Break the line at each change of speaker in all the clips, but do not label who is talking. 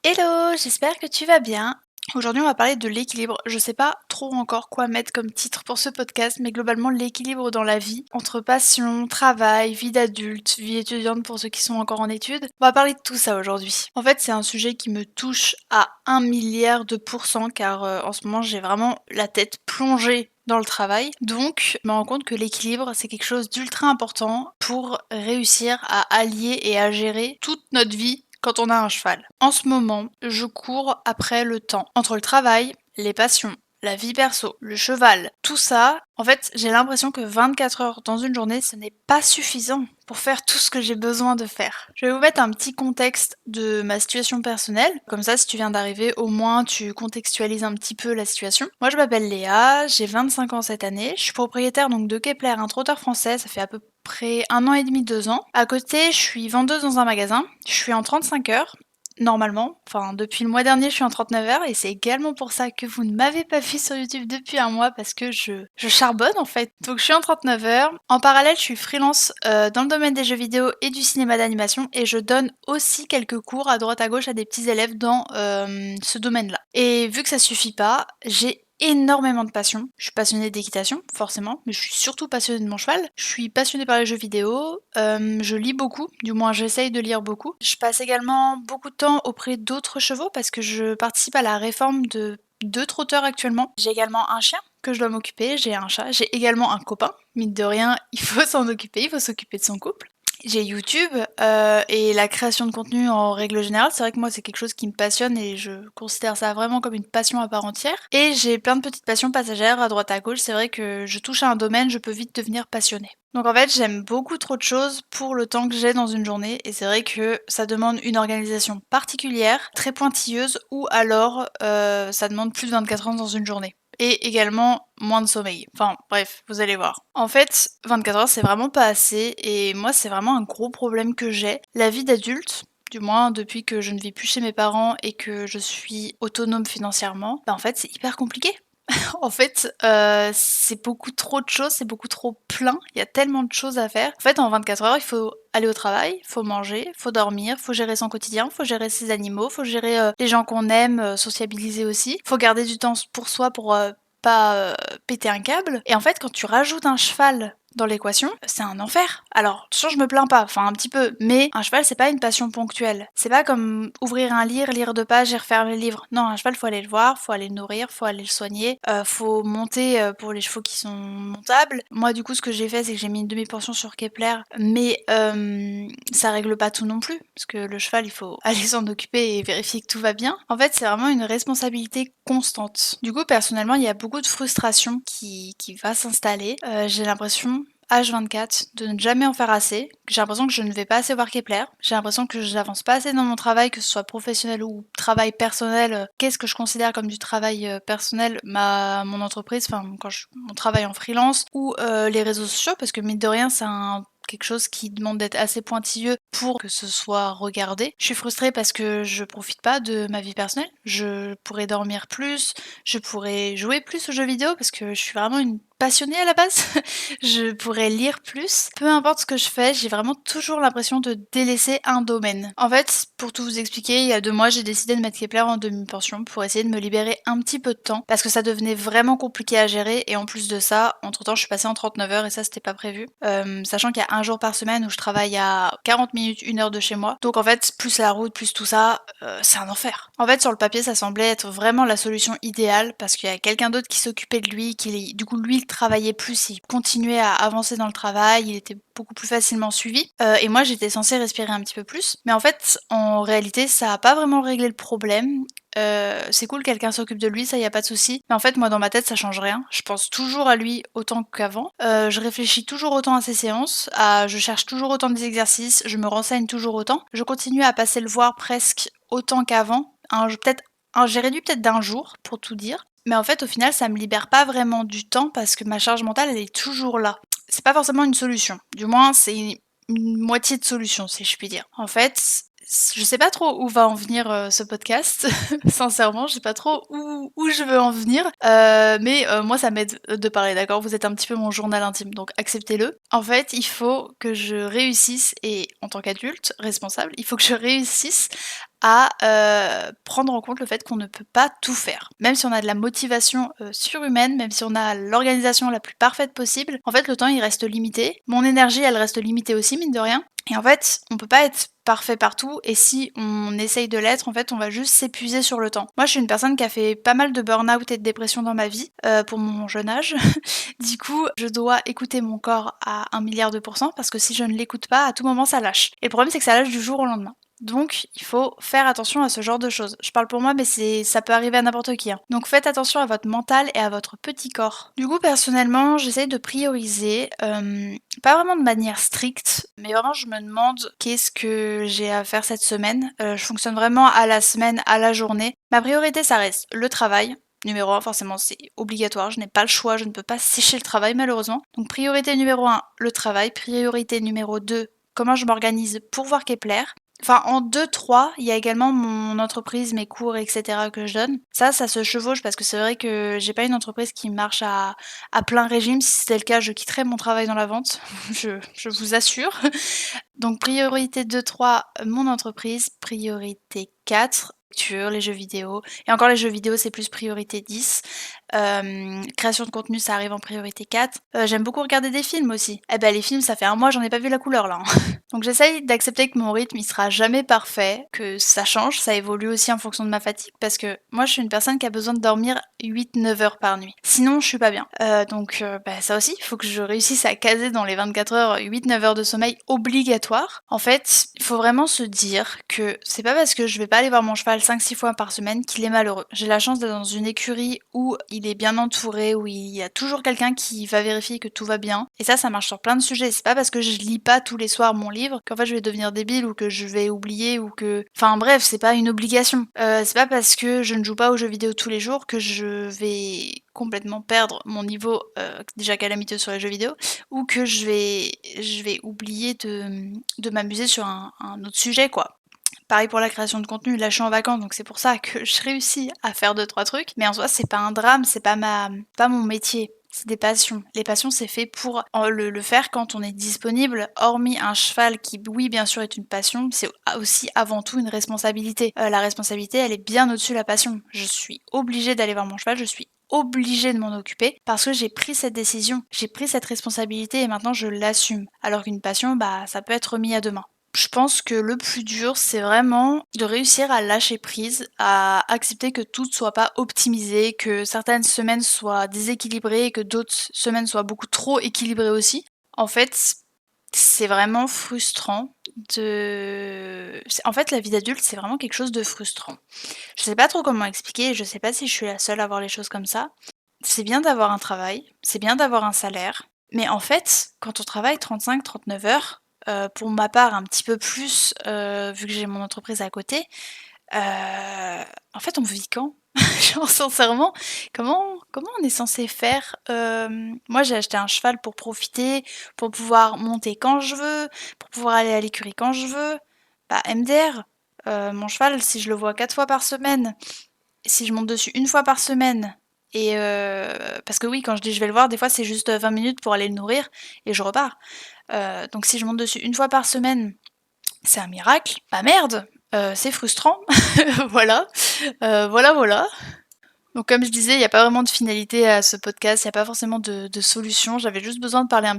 Hello, j'espère que tu vas bien. Aujourd'hui, on va parler de l'équilibre. Je sais pas trop encore quoi mettre comme titre pour ce podcast, mais globalement, l'équilibre dans la vie, entre passion, travail, vie d'adulte, vie étudiante pour ceux qui sont encore en études. On va parler de tout ça aujourd'hui. En fait, c'est un sujet qui me touche à 1 milliard de pourcents, car en ce moment, j'ai vraiment la tête plongée dans le travail. Donc, je me rends compte que l'équilibre, c'est quelque chose d'ultra important pour réussir à allier et à gérer toute notre vie quand on a un cheval. En ce moment, je cours après le temps. Entre le travail, les passions, la vie perso, le cheval, tout ça, en fait, j'ai l'impression que 24 heures dans une journée, ce n'est pas suffisant pour faire tout ce que j'ai besoin de faire. Je vais vous mettre un petit contexte de ma situation personnelle. Comme ça, si tu viens d'arriver, au moins tu contextualises un petit peu la situation. Moi, je m'appelle Léa, j'ai 25 ans cette année. Je suis propriétaire donc de Kepler, un trotteur français. Ça fait à peu près 1 an et demi, 2 ans. À côté, je suis vendeuse dans un magasin. Je suis en 35 heures. Normalement, enfin depuis le mois dernier je suis en 39 heures et c'est également pour ça que vous ne m'avez pas vu sur YouTube depuis un mois parce que je charbonne en fait. Donc je suis en 39 heures. En parallèle je suis freelance dans le domaine des jeux vidéo et du cinéma d'animation et je donne aussi quelques cours à droite à gauche à des petits élèves dans ce domaine-là. Et vu que ça suffit pas, j'ai énormément de passion. Je suis passionnée d'équitation, forcément, mais je suis surtout passionnée de mon cheval. Je suis passionnée par les jeux vidéo, je lis beaucoup, du moins j'essaye de lire beaucoup. Je passe également beaucoup de temps auprès d'autres chevaux parce que je participe à la réforme de 2 trotteurs actuellement. J'ai également un chien que je dois m'occuper, j'ai un chat, j'ai également un copain. Mine de rien, il faut s'en occuper, il faut s'occuper de son couple. J'ai YouTube et la création de contenu en règle générale. C'est vrai que moi, c'est quelque chose qui me passionne et je considère ça vraiment comme une passion à part entière. Et j'ai plein de petites passions passagères à droite à gauche. C'est vrai que je touche à un domaine, je peux vite devenir passionnée. Donc en fait, j'aime beaucoup trop de choses pour le temps que j'ai dans une journée et c'est vrai que ça demande une organisation particulière, très pointilleuse ou alors ça demande plus de 24 heures dans une journée et également moins de sommeil. Enfin bref, vous allez voir. En fait, 24 heures c'est vraiment pas assez et moi c'est vraiment un gros problème que j'ai. La vie d'adulte, du moins depuis que je ne vis plus chez mes parents et que je suis autonome financièrement, bah en fait c'est hyper compliqué. En fait, c'est beaucoup trop de choses, c'est beaucoup trop plein, il y a tellement de choses à faire. En fait, en 24 heures, il faut aller au travail, faut manger, faut dormir, faut gérer son quotidien, faut gérer ses animaux, faut gérer, les gens qu'on aime, sociabiliser aussi. Faut garder du temps pour soi pour, pas, péter un câble et en fait, quand tu rajoutes un cheval dans l'équation, c'est un enfer. Alors, sûr, je me plains pas, enfin un petit peu, mais un cheval, c'est pas une passion ponctuelle. C'est pas comme ouvrir un livre, lire 2 pages et refaire le livre. Non, un cheval, faut aller le voir, faut aller le nourrir, faut aller le soigner, faut monter pour les chevaux qui sont montables. Moi, du coup, ce que j'ai fait, c'est que j'ai mis une demi-pension sur Kepler, mais ça règle pas tout non plus, parce que le cheval, il faut aller s'en occuper et vérifier que tout va bien. En fait, c'est vraiment une responsabilité constante. Du coup, personnellement, il y a beaucoup de frustration qui va s'installer. J'ai l'impression H24 de ne jamais en faire assez. J'ai l'impression que je ne vais pas assez voir Kepler. J'ai l'impression que j'avance pas assez dans mon travail, que ce soit professionnel ou travail personnel. Qu'est-ce que je considère comme du travail personnel? Mon entreprise, enfin mon travail en freelance ou les réseaux sociaux, parce que mine de rien, c'est quelque chose qui demande d'être assez pointilleux pour que ce soit regardé. Je suis frustrée parce que je profite pas de ma vie personnelle. Je pourrais dormir plus, je pourrais jouer plus aux jeux vidéo parce que je suis vraiment une passionnée à la base. Je pourrais lire plus. Peu importe ce que je fais, j'ai vraiment toujours l'impression de délaisser un domaine. En fait, pour tout vous expliquer, il y a 2 mois, j'ai décidé de mettre Kepler en demi-pension pour essayer de me libérer un petit peu de temps parce que ça devenait vraiment compliqué à gérer et en plus de ça, entre-temps, je suis passée en 39 heures et ça, c'était pas prévu. Sachant qu'il y a un jour par semaine où je travaille à 40 minutes, 1 heure de chez moi. Donc en fait, plus la route, plus tout ça, c'est un enfer. En fait, sur le papier, ça semblait être vraiment la solution idéale parce qu'il y a quelqu'un d'autre qui s'occupait de lui, du coup, lui, il travaillait plus, il continuait à avancer dans le travail, il était beaucoup plus facilement suivi. Et moi, j'étais censée respirer un petit peu plus. Mais en fait, en réalité, ça a pas vraiment réglé le problème. C'est cool, quelqu'un s'occupe de lui, ça y a pas de souci. Mais en fait, moi, dans ma tête, ça change rien. Je pense toujours à lui autant qu'avant. Je réfléchis toujours autant à ses séances, je cherche toujours autant des exercices, je me renseigne toujours autant. Je continue à passer le voir presque autant qu'avant. J'ai réduit peut-être d'un jour, pour tout dire. Mais en fait, au final, ça me libère pas vraiment du temps parce que ma charge mentale, elle est toujours là. C'est pas forcément une solution. Du moins, c'est une moitié de solution, si je puis dire. En fait, je sais pas trop où va en venir ce podcast. Sincèrement, je sais pas trop où je veux en venir. Mais moi, ça m'aide de parler, d'accord? Vous êtes un petit peu mon journal intime, donc acceptez-le. En fait, il faut que je réussisse, et en tant qu'adulte responsable, il faut que je réussisse à, prendre en compte le fait qu'on ne peut pas tout faire. Même si on a de la motivation, surhumaine, même si on a l'organisation la plus parfaite possible, en fait, le temps, il reste limité. Mon énergie, elle reste limitée aussi, mine de rien et en fait, on peut pas être parfait partout et si on essaye de l'être, en fait, on va juste s'épuiser sur le temps. Moi, je suis une personne qui a fait pas mal de burn-out et de dépression dans ma vie, pour mon jeune âge. Du coup, je dois écouter mon corps à 1 000 000 000 % parce que si je ne l'écoute pas, à tout moment, ça lâche et le problème, c'est que ça lâche du jour au lendemain. Donc il faut faire attention à ce genre de choses. Je parle pour moi, mais ça peut arriver à n'importe qui, hein. Donc faites attention à votre mental et à votre petit corps. Du coup, personnellement, j'essaye de prioriser, pas vraiment de manière stricte, mais vraiment je me demande qu'est-ce que j'ai à faire cette semaine. Je fonctionne vraiment à la semaine, à la journée. Ma priorité, ça reste le travail. Numéro 1, forcément, c'est obligatoire, je n'ai pas le choix, je ne peux pas sécher le travail malheureusement. Donc priorité numéro 1, le travail. Priorité numéro 2, comment je m'organise pour voir Kepler. Enfin, en 2-3, il y a également mon entreprise, mes cours, et cetera que je donne. Ça se chevauche parce que c'est vrai que j'ai pas une entreprise qui marche à plein régime. Si c'était le cas, je quitterais mon travail dans la vente, je vous assure. Donc priorité 2-3, mon entreprise. Priorité 4, lecture, les jeux vidéo et encore les jeux vidéo, c'est plus priorité 10. Création de contenu, ça arrive en priorité 4. J'aime beaucoup regarder des films aussi. Eh ben les films, ça fait 1 mois, j'en ai pas vu la couleur là, hein. Donc j'essaye d'accepter que mon rythme, il sera jamais parfait, que ça change, ça évolue aussi en fonction de ma fatigue parce que moi, je suis une personne qui a besoin de dormir 8-9 heures par nuit. Sinon, je suis pas bien. Bah, ça aussi, il faut que je réussisse à caser dans les 24 heures, 8-9 heures de sommeil obligatoire. En fait, il faut vraiment se dire que c'est pas parce que je vais pas aller voir mon cheval 5-6 fois par semaine qu'il est malheureux. J'ai la chance d'être dans une écurie où il est bien entouré, où il y a toujours quelqu'un qui va vérifier que tout va bien. Et ça marche sur plein de sujets. C'est pas parce que je lis pas tous les soirs mon livre qu'en fait je vais devenir débile ou que je vais oublier ou que... Enfin bref, c'est pas une obligation. C'est pas parce que je ne joue pas aux jeux vidéo tous les jours que je vais complètement perdre mon niveau déjà calamiteux sur les jeux vidéo ou que je vais oublier de m'amuser sur un autre sujet quoi. Pareil pour la création de contenu, là je suis en vacances donc c'est pour ça que je réussis à faire 2-3 trucs, mais en soi c'est pas un drame, c'est pas mon métier. C'est des passions. Les passions, c'est fait pour le faire quand on est disponible. Hormis un cheval qui, oui, bien sûr, est une passion, c'est aussi avant tout une responsabilité. La responsabilité, elle est bien au-dessus de la passion. Je suis obligée d'aller voir mon cheval, je suis obligée de m'en occuper parce que j'ai pris cette décision, j'ai pris cette responsabilité et maintenant je l'assume. Alors qu'une passion, bah, ça peut être remis à demain. Je pense que le plus dur, c'est vraiment de réussir à lâcher prise, à accepter que tout ne soit pas optimisé, que certaines semaines soient déséquilibrées et que d'autres semaines soient beaucoup trop équilibrées aussi. En fait, c'est vraiment frustrant en fait, la vie d'adulte, c'est vraiment quelque chose de frustrant. Je sais pas trop comment expliquer, je sais pas si je suis la seule à voir les choses comme ça. C'est bien d'avoir un travail, c'est bien d'avoir un salaire, mais en fait, quand on travaille 35-39 heures, pour ma part un petit peu plus, vu que j'ai mon entreprise à côté, en fait, on vit quand? Genre sincèrement, comment on est censé faire? Moi, j'ai acheté un cheval pour profiter, pour pouvoir monter quand je veux, pour pouvoir aller à l'écurie quand je veux. Bah, MDR, mon cheval, si je le vois 4 fois par semaine, si je monte dessus 1 fois par semaine et parce que oui, quand je dis: «Je vais le voir», des fois, c'est juste, 20 minutes pour aller le nourrir et je repars. Donc si je monte dessus 1 fois par semaine, c'est un miracle. Bah merde, c'est frustrant. Voilà, voilà. Donc comme je disais, il y a pas vraiment de finalité à ce podcast, il y a pas forcément de solution. J'avais juste besoin de parler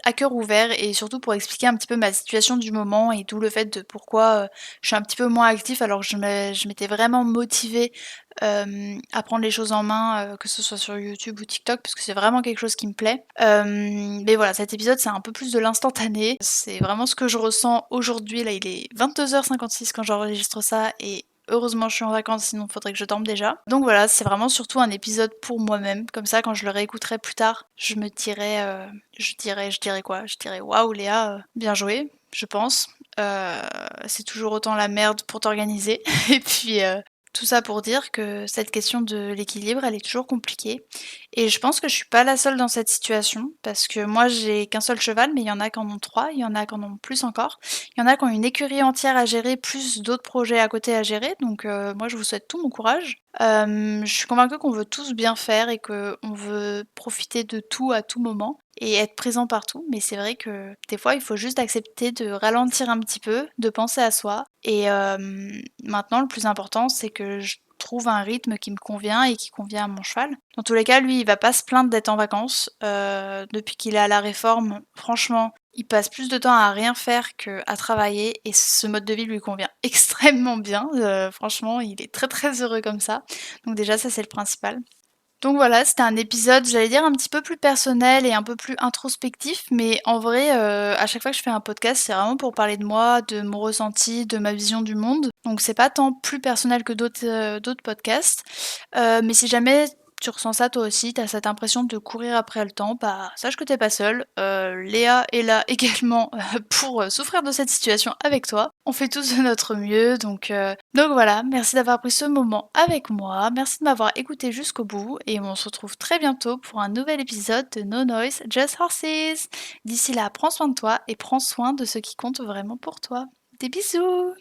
à cœur ouvert et surtout pour expliquer un petit peu ma situation du moment et d'où le fait de pourquoi, je suis un petit peu moins actif alors que je m'étais vraiment motivée, à prendre les choses en main, que ce soit sur YouTube ou TikTok parce que c'est vraiment quelque chose qui me plaît. Mais voilà, cet épisode, c'est un peu plus de l'instantané. C'est vraiment ce que je ressens aujourd'hui. Là, il est 22h56 quand j'enregistre ça et heureusement, je suis en vacances, sinon faudrait que je dorme déjà. Donc voilà, c'est vraiment surtout un épisode pour moi-même. Comme ça, quand je le réécouterai plus tard, je me dirai, je dirais quoi? Je dirais: «Waouh Léa, bien joué», je pense. C'est toujours autant la merde pour t'organiser et puis, tout ça pour dire que cette question de l'équilibre, elle est toujours compliquée et je pense que je suis pas la seule dans cette situation parce que moi, j'ai qu'un seul cheval, mais il y en a qui en ont 3, il y en a qui en ont plus encore. Il y en a qui ont une écurie entière à gérer, plus d'autres projets à côté à gérer, donc moi je vous souhaite tout mon courage. Je suis convaincue qu'on veut tous bien faire et qu'on veut profiter de tout à tout moment et être présent partout, mais c'est vrai que des fois, il faut juste accepter de ralentir un petit peu, de penser à soi et maintenant le plus important, c'est que je trouve un rythme qui me convient et qui convient à mon cheval. Dans tous les cas, lui, il va pas se plaindre d'être en vacances, depuis qu'il est à la réforme, franchement, il passe plus de temps à rien faire qu'à travailler et ce mode de vie lui convient extrêmement bien, franchement, il est très, très heureux comme ça. Donc déjà ça, c'est le principal. Donc voilà, c'était un épisode, j'allais dire un petit peu plus personnel et un peu plus introspectif, mais en vrai, à chaque fois que je fais un podcast, c'est vraiment pour parler de moi, de mon ressenti, de ma vision du monde. Donc c'est pas tant plus personnel que d'autres podcasts. Mais si jamais tu ressens ça toi aussi, tu as cette impression de courir après le temps, bah, sache que tu es pas seule. Léa est là également, pour, souffrir de cette situation avec toi. On fait tous de notre mieux, donc voilà, merci d'avoir pris ce moment avec moi, merci de m'avoir écoutée jusqu'au bout et on se retrouve très bientôt pour un nouvel épisode de No Noise, Just Horses. D'ici là, prends soin de toi et prends soin de ce qui compte vraiment pour toi. Des bisous!